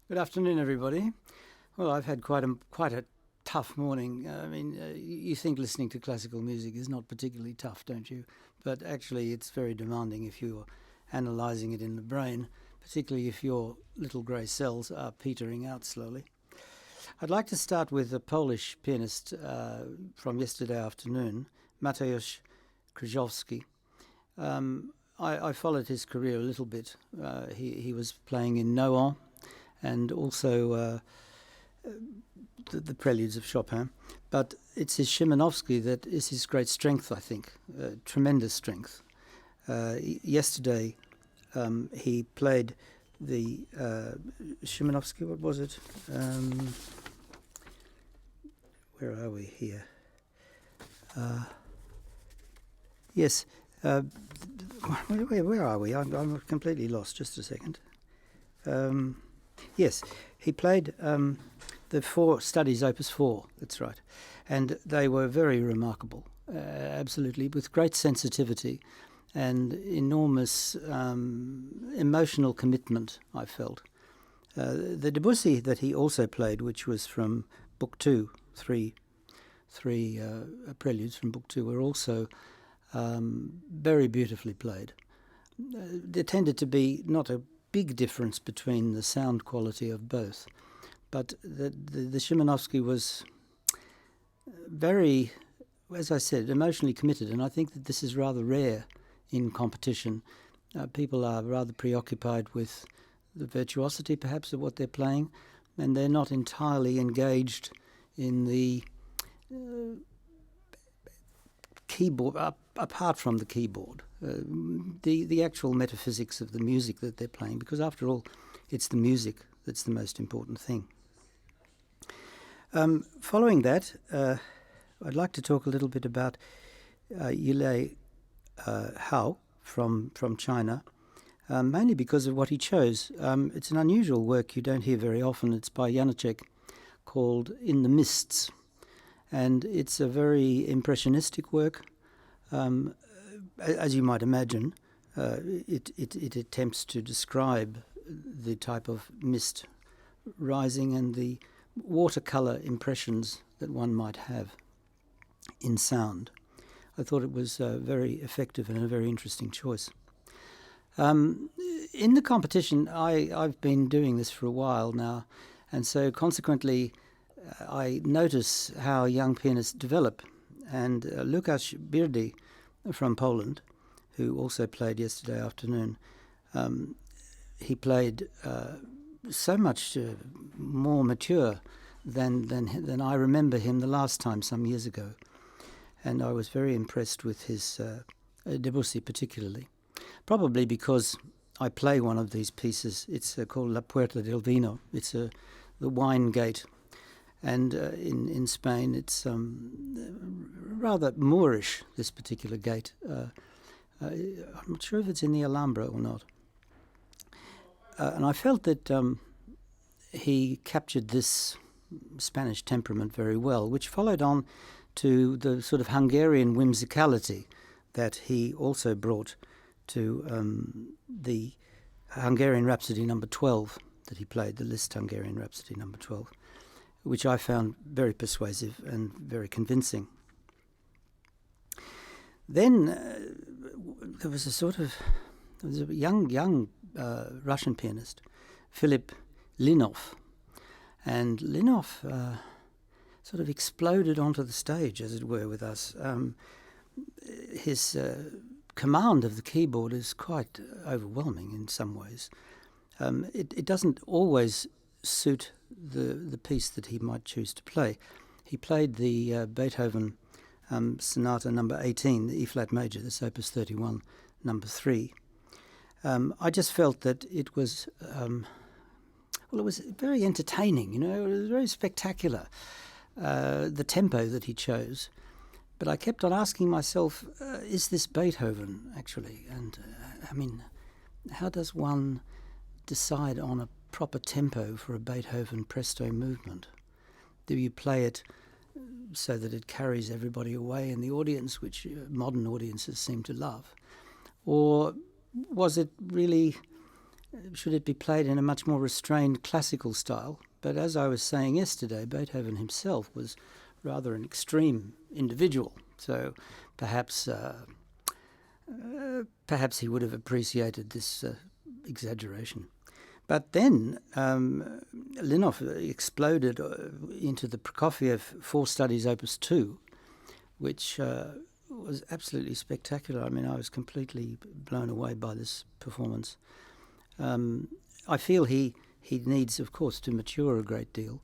Good afternoon, everybody. Well, I've had quite a tough morning. You think listening to classical music is not particularly tough, don't you? But actually, it's very demanding if you're analysing it in the brain, particularly if your little grey cells are petering out slowly. I'd like to start with a Polish pianist from yesterday afternoon, Mateusz Krzyżowski. I followed his career a little bit. He was playing in Nohant and also the preludes of Chopin. But it's his Szymanowski that is his great strength, I think, tremendous strength. Yesterday he played the Szymanowski, what was it? Where are we here? Yes. Where are we? I'm completely lost. Just a second. Yes, he played the four studies, Opus 4, that's right. And they were very remarkable, absolutely, with great sensitivity and enormous emotional commitment, I felt. The Debussy that he also played, which was from Book 2, three preludes from Book 2, were also very beautifully played. There tended to be not a big difference between the sound quality of both, but the Szymanowski was very, as I said, emotionally committed, and I think that this is rather rare in competition. People are rather preoccupied with the virtuosity, perhaps, of what they're playing, and they're not entirely engaged in the keyboard, apart from the keyboard, the actual metaphysics of the music that they're playing, because after all, it's the music that's the most important thing. Following that, I'd like to talk a little bit about Yilei Hao from China, mainly because of what he chose. It's an unusual work you don't hear very often. It's by Janacek, called In the Mists. And it's a very impressionistic work. As you might imagine, it attempts to describe the type of mist rising and the watercolour impressions that one might have in sound. I thought it was very effective and a very interesting choice. In the competition, I've been doing this for a while now, and so consequently I notice how young pianists develop. And Lukasz Birdy from Poland, who also played yesterday afternoon, he played so much more mature than I remember him the last time, some years ago. And I was very impressed with his Debussy particularly, probably because I play one of these pieces. It's called La Puerta del Vino. It's the wine gate. And in Spain, it's rather Moorish, this particular gate. I'm not sure if it's in the Alhambra or not. And I felt that he captured this Spanish temperament very well, which followed on to the sort of Hungarian whimsicality that he also brought to the Hungarian Rhapsody No. 12 that he played, the Liszt Hungarian Rhapsody No. 12. Which I found very persuasive and very convincing. Then there was a young Russian pianist, Philip Linov, and Linov sort of exploded onto the stage, as it were, with us. His command of the keyboard is quite overwhelming in some ways. It doesn't always suit the piece that he might choose to play. He played the Beethoven Sonata number 18, the E-flat major, this Opus 31, number 3. I just felt that it was, it was very entertaining, it was very spectacular, the tempo that he chose. But I kept on asking myself, is this Beethoven, actually? And, how does one decide on a proper tempo for a Beethoven presto movement? Do you play it so that it carries everybody away in the audience, which modern audiences seem to love? Or was it really should it be played in a much more restrained classical style? But as I was saying yesterday, Beethoven himself was rather an extreme individual, so perhaps he would have appreciated this exaggeration. But then Linov exploded into the Prokofiev Four Studies Opus 2, which was absolutely spectacular. I mean, I was completely blown away by this performance. I feel he needs, of course, to mature a great deal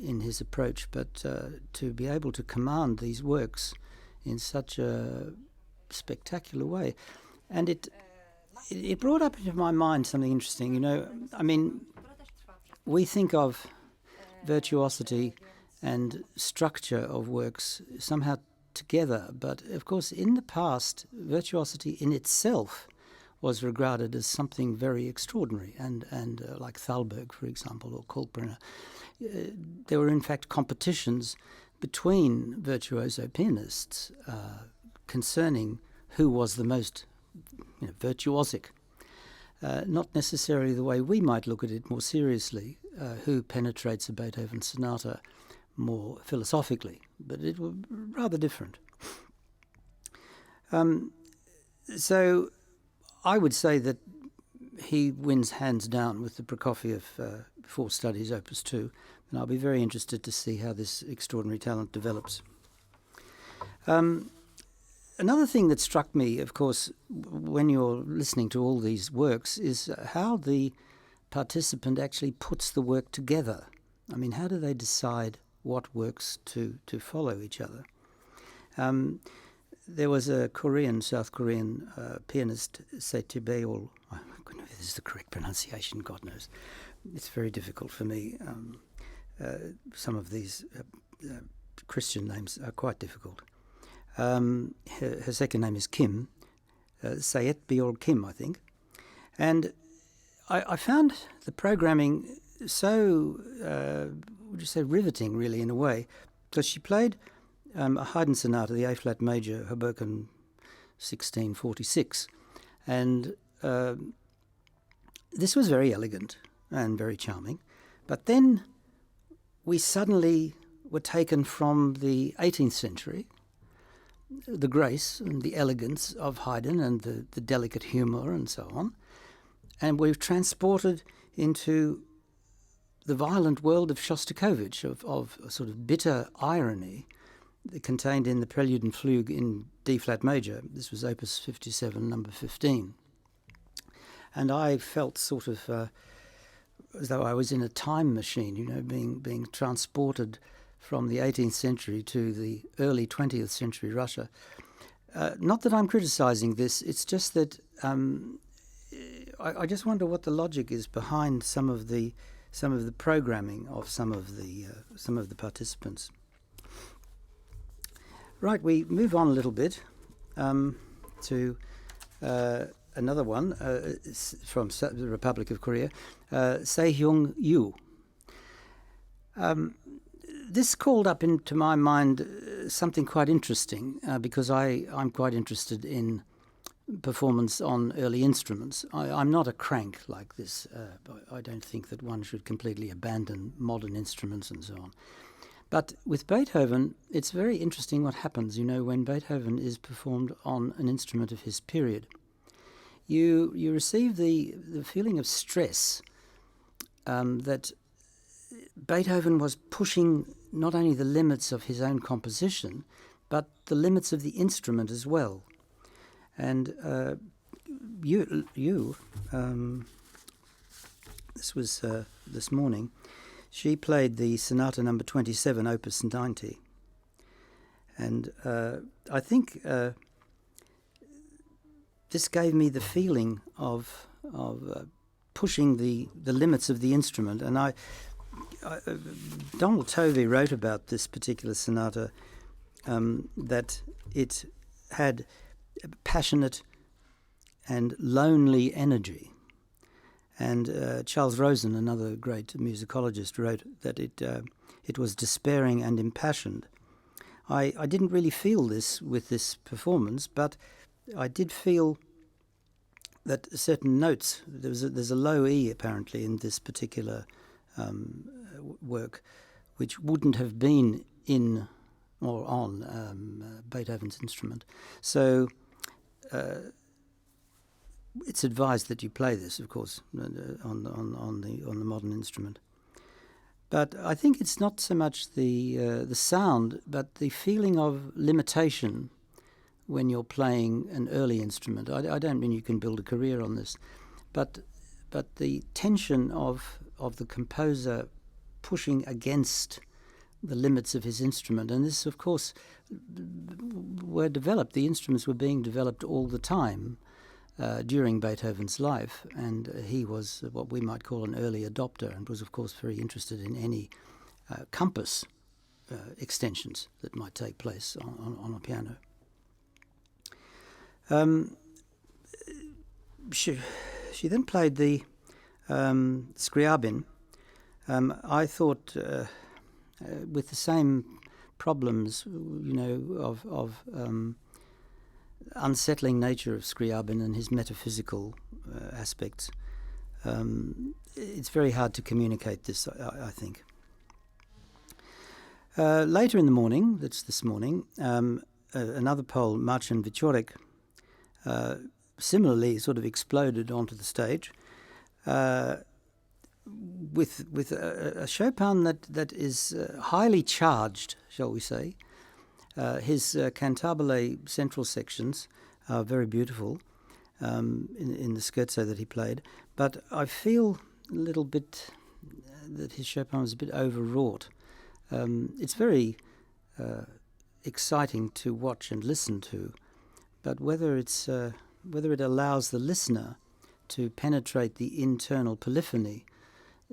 in his approach, but to be able to command these works in such a spectacular way. And it brought up into my mind something interesting. You know, I mean, we think of virtuosity and structure of works somehow together, but of course in the past virtuosity in itself was regarded as something very extraordinary, and like Thalberg, for example, or Kalkbrenner, there were in fact competitions between virtuoso pianists concerning who was the most virtuosic. Not necessarily the way we might look at it more seriously, who penetrates a Beethoven sonata more philosophically, but it was rather different. So I would say that he wins hands down with the Prokofiev Four Studies Opus 2, and I'll be very interested to see how this extraordinary talent develops. Another thing that struck me, of course, when you're listening to all these works is how the participant actually puts the work together. I mean, how do they decide what works to follow each other? There was a South Korean pianist, Setubeyol. I don't know if this is the correct pronunciation, God knows. It's very difficult for me. Some of these Christian names are quite difficult. Her second name is Kim, Sayet Bjorg Kim, I think. And I found the programming so, would you say, riveting, really, in a way, because she played a Haydn sonata, the A-flat major, Hoboken 1646. And this was very elegant and very charming. But then we suddenly were taken from the 18th century, the grace and the elegance of Haydn and the delicate humour and so on, and we've transported into the violent world of Shostakovich, of a sort of bitter irony contained in the Prelude and Fugue in D-flat major. This was Opus 57, number 15. And I felt sort of as though I was in a time machine, being transported from the 18th century to the early 20th century Russia. Not that I'm criticizing this, it's just that I just wonder what the logic is behind some of the programming of some of the participants. Right, we move on a little bit to another one from the Republic of Korea, Se-hyung Yu. This called up into my mind something quite interesting because I'm quite interested in performance on early instruments. I'm not a crank like this. I don't think that one should completely abandon modern instruments and so on. But with Beethoven, it's very interesting what happens, when Beethoven is performed on an instrument of his period. You receive the feeling of stress that Beethoven was pushing not only the limits of his own composition, but the limits of the instrument as well. And this was this morning, she played the Sonata number 27, Opus 90. And I think this gave me the feeling of pushing the limits of the instrument. And Donald Tovey wrote about this particular sonata that it had passionate and lonely energy. And Charles Rosen, another great musicologist, wrote that it was despairing and impassioned. I didn't really feel this with this performance, but I did feel that certain notes, there's a low E apparently in this particular work, which wouldn't have been in or on Beethoven's instrument. So it's advised that you play this, of course, on the modern instrument. But I think it's not so much the sound, but the feeling of limitation when you're playing an early instrument. I don't mean you can build a career on this, but the tension of the composer pushing against the limits of his instrument. And this, of course, the instruments were being developed all the time during Beethoven's life, and he was what we might call an early adopter, and was, of course, very interested in any compass extensions that might take place on a piano. She then played the Scriabin. I thought with the same problems, of unsettling nature of Scriabin and his metaphysical aspects. It's very hard to communicate this, I think. Later in the morning, that's this morning, another Pole, Marcin Wieczorek, similarly sort of exploded onto the stage with a Chopin that is highly charged, shall we say. His cantabile central sections are very beautiful in the scherzo that he played, but I feel a little bit that his Chopin was a bit overwrought. It's very exciting to watch and listen to, but whether it allows the listener to penetrate the internal polyphony.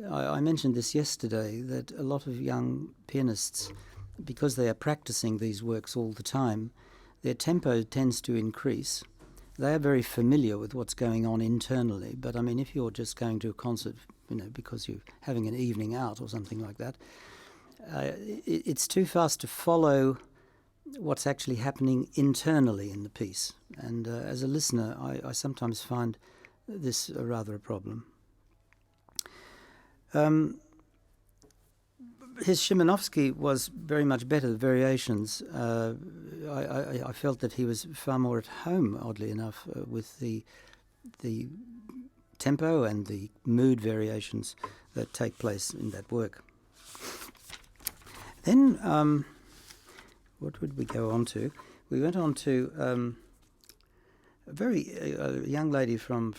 I mentioned this yesterday, that a lot of young pianists, because they are practicing these works all the time, their tempo tends to increase. They are very familiar with what's going on internally, but I mean, if you're just going to a concert, because you're having an evening out or something like that, it's too fast to follow what's actually happening internally in the piece. And as a listener, I sometimes find this rather a problem. His Szymanowski was very much better, the variations. I felt that he was far more at home, oddly enough, with the tempo and the mood variations that take place in that work. Then, what would we go on to? We went on to a young lady from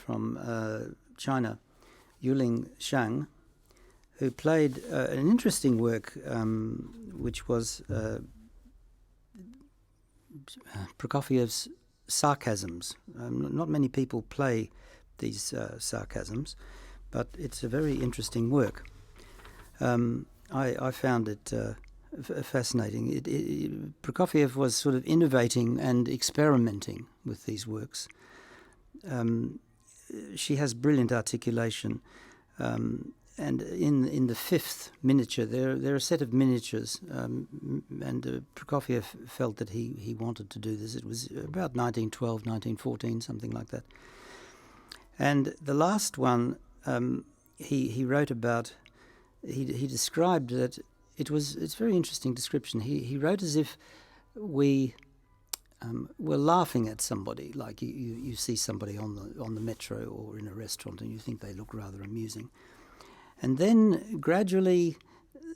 China, Yuling Shang, who played an interesting work, which was Prokofiev's sarcasms. Not many people play these sarcasms, but it's a very interesting work. I found it fascinating. Prokofiev was sort of innovating and experimenting with these works. She has brilliant articulation. And in the fifth miniature, there are a set of miniatures, and Prokofiev felt that he wanted to do this. It was about 1912, 1914, something like that. And the last one, he wrote about. He described that it's a very interesting description. He wrote as if we were laughing at somebody, like you see somebody on the metro or in a restaurant, and you think they look rather amusing. And then gradually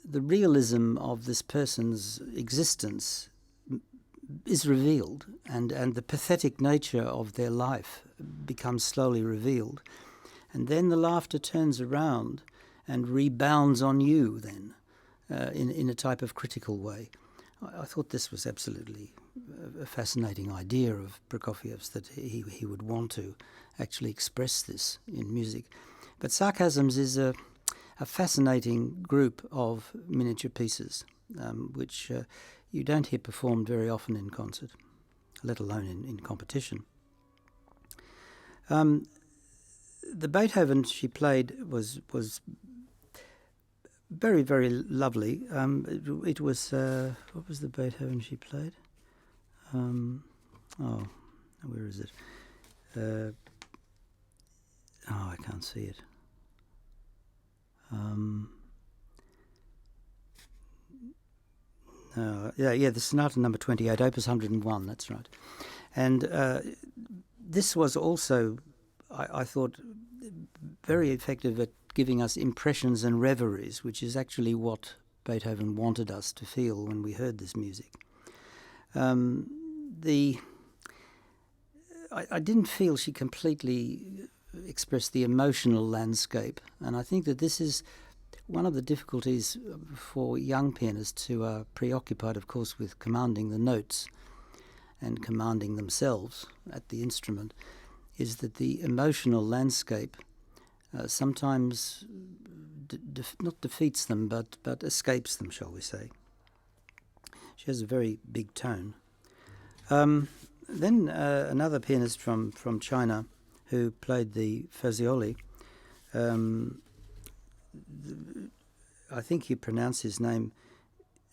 the realism of this person's existence is revealed, and the pathetic nature of their life becomes slowly revealed. And then the laughter turns around and rebounds on you then in a type of critical way. I thought this was absolutely a fascinating idea of Prokofiev's, that he would want to actually express this in music. But Sarcasms is a fascinating group of miniature pieces, which you don't hear performed very often in concert, let alone in competition. The Beethoven she played was very, very lovely. It was, what was the Beethoven she played? Where is it? I can't see it. The Sonata number 28, Opus 101, that's right. And this was also, I thought, very effective at giving us impressions and reveries, which is actually what Beethoven wanted us to feel when we heard this music. I didn't feel she completely expressed the emotional landscape, and I think that this is one of the difficulties for young pianists who are preoccupied, of course, with commanding the notes and commanding themselves at the instrument, is that the emotional landscape sometimes not defeats them, but escapes them, shall we say. She has a very big tone. Then another pianist from China who played the Fazioli, I think you pronounce his name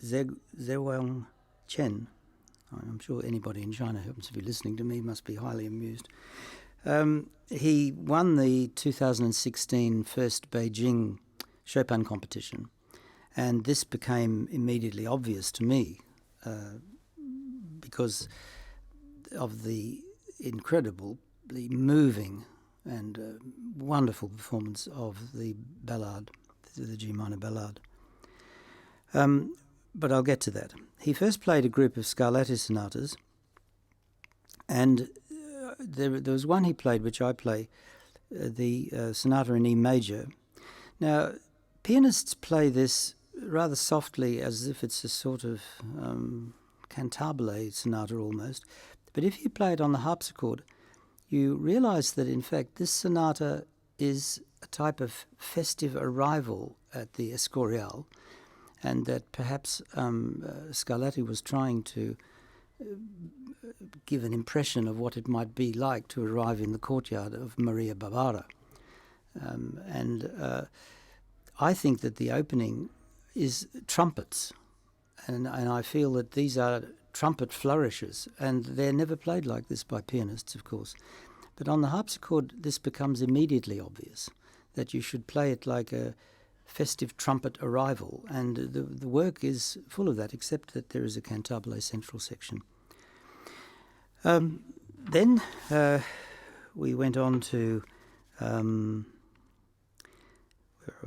Zewang Chen. I'm sure anybody in China who happens to be listening to me must be highly amused. He won the 2016 first Beijing Chopin competition, and this became immediately obvious to me because of the incredibly moving and wonderful performance of the ballad, the G minor ballad. But I'll get to that. He first played a group of Scarlatti sonatas, and there was one he played, which I play, the sonata in E major. Now, pianists play this rather softly, as if it's a sort of cantabile sonata almost. But if you play it on the harpsichord, you realize that, in fact, this sonata is a type of festive arrival at the Escorial, and that perhaps Scarlatti was trying to give an impression of what it might be like to arrive in the courtyard of Maria Barbara. I think that the opening is trumpets, and I feel that these are trumpet flourishes, and they're never played like this by pianists, of course. But on the harpsichord, this becomes immediately obvious, that you should play it like a festive trumpet arrival, and the work is full of that, except that there is a cantabile central section. Then we went on to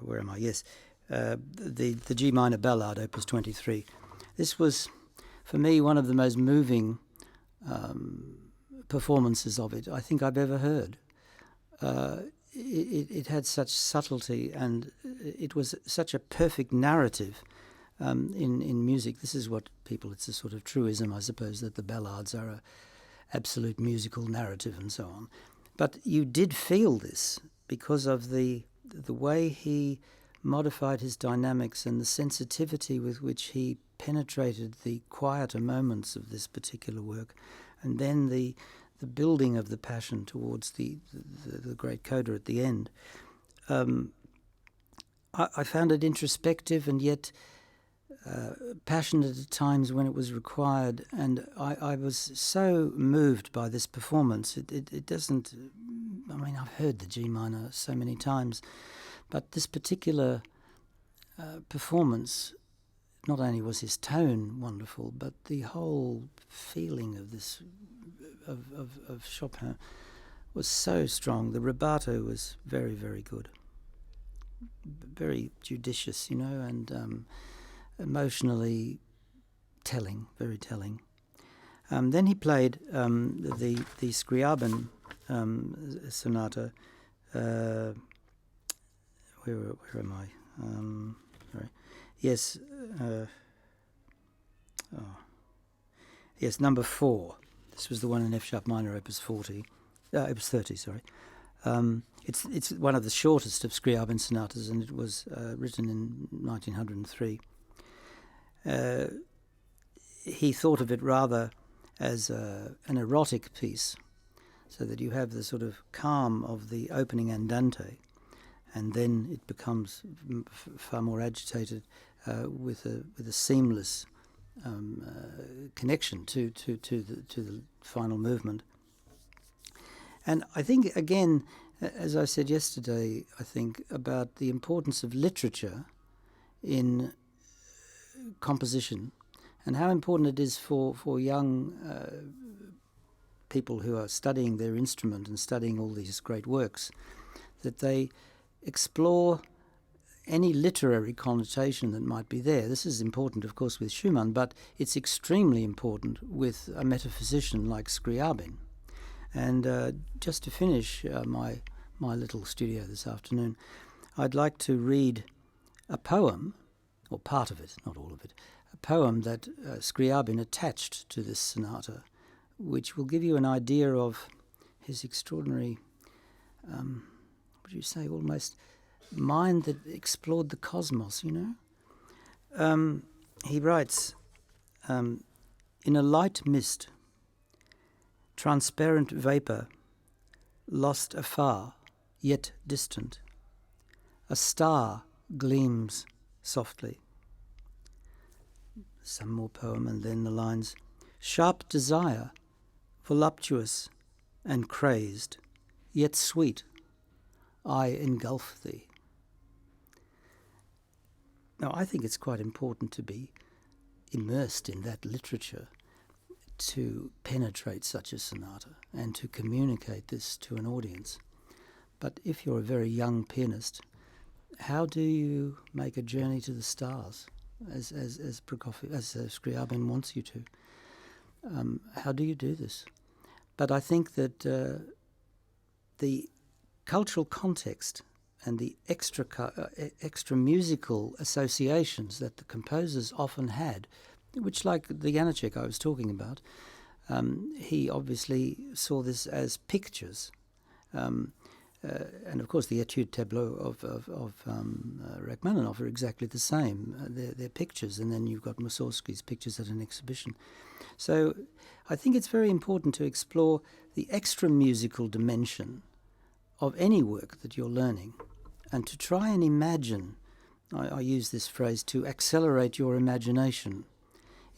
where am I? Yes, the G minor ballad, Opus 23. This was, for me, one of the most moving performances of it I think I've ever heard. It had such subtlety, and it was such a perfect narrative in music. This is what it's a sort of truism, I suppose, that the ballads are a absolute musical narrative and so on. But you did feel this because of the way he modified his dynamics and the sensitivity with which he penetrated the quieter moments of this particular work, and then the building of the passion towards the great coda at the end. I found it introspective and yet passionate at times when it was required, and I was so moved by this performance. It doesn't, I mean, I've heard the G minor so many times, but this particular performance, not only was his tone wonderful, but the whole feeling of this of Chopin was so strong. The rubato was very, very good, very judicious, and emotionally telling, very telling. Then he played the Scriabin sonata. Where am I? Sorry. Yes. Yes, number 4. This was the one in F sharp minor, Opus 30. Sorry. It's one of the shortest of Scriabin sonatas, and it was written in 1903. He thought of it rather as an erotic piece, so that you have the sort of calm of the opening andante, and then it becomes far more agitated with a seamless connection to the final movement. And I think, again, As I said yesterday, I think, about the importance of literature in composition and how important it is for young people who are studying their instrument and studying all these great works, that they explore any literary connotation that might be there. This is important, of course, with Schumann, but it's extremely important with a metaphysician like Scriabin. And just to finish my little studio this afternoon, I'd like to read a poem, or part of it, not all of it, a poem that Scriabin attached to this sonata, which will give you an idea of his extraordinary, would you say, almost mind that explored the cosmos, He writes, in a light mist, transparent vapour, lost afar, yet distant, a star gleams softly. Some more poem, and then the lines, sharp desire, voluptuous and crazed, yet sweet, I engulf thee. Now, I think it's quite important to be immersed in that literature to penetrate such a sonata and to communicate this to an audience. But if you're a very young pianist, how do you make a journey to the stars, as Scriabin wants you to? How do you do this? But I think that the cultural context and the extra musical associations that the composers often had, which, like the Janacek I was talking about, he obviously saw this as pictures. And of course the Etude Tableau of Rachmaninoff are exactly the same. They're pictures, and then you've got Mussorgsky's pictures at an exhibition. So I think it's very important to explore the extra musical dimension of any work that you're learning, and to try and imagine, I use this phrase, to accelerate your imagination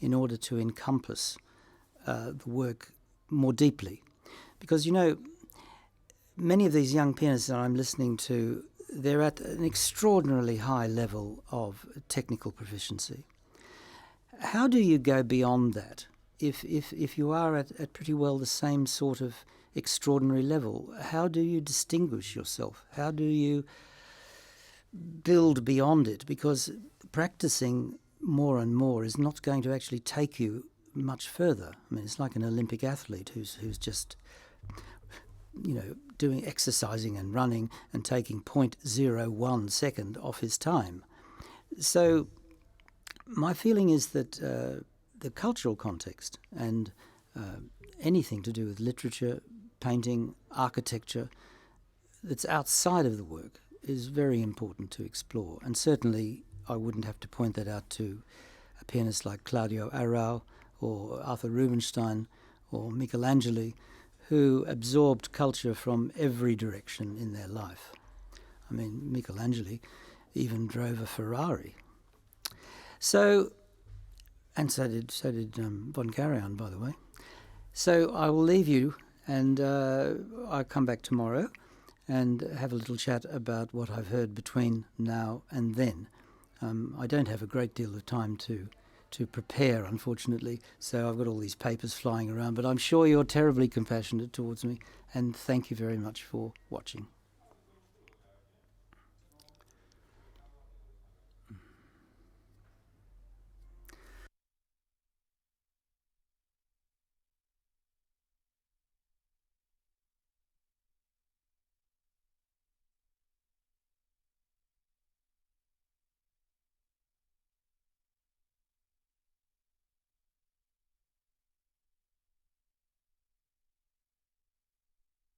in order to encompass the work more deeply. Because, many of these young pianists that I'm listening to, they're at an extraordinarily high level of technical proficiency. How do you go beyond that if you are at pretty well the same sort of extraordinary level? How do you distinguish yourself? How do you build beyond it? Because practicing more and more is not going to actually take you much further. I mean, it's like an Olympic athlete who's just doing exercising and running and taking 0.01 second off his time. So my feeling is that the cultural context and anything to do with literature, painting, architecture that's outside of the work is very important to explore. And certainly I wouldn't have to point that out to a pianist like Claudio Arrau or Arthur Rubinstein or Michelangelo, who absorbed culture from every direction in their life. I mean, Michelangelo even drove a Ferrari. So did von Karajan, by the way. So I will leave you, and I'll come back tomorrow and have a little chat about what I've heard between now and then. I don't have a great deal of time to prepare, unfortunately, so I've got all these papers flying around, but I'm sure you're terribly compassionate towards me, and thank you very much for watching.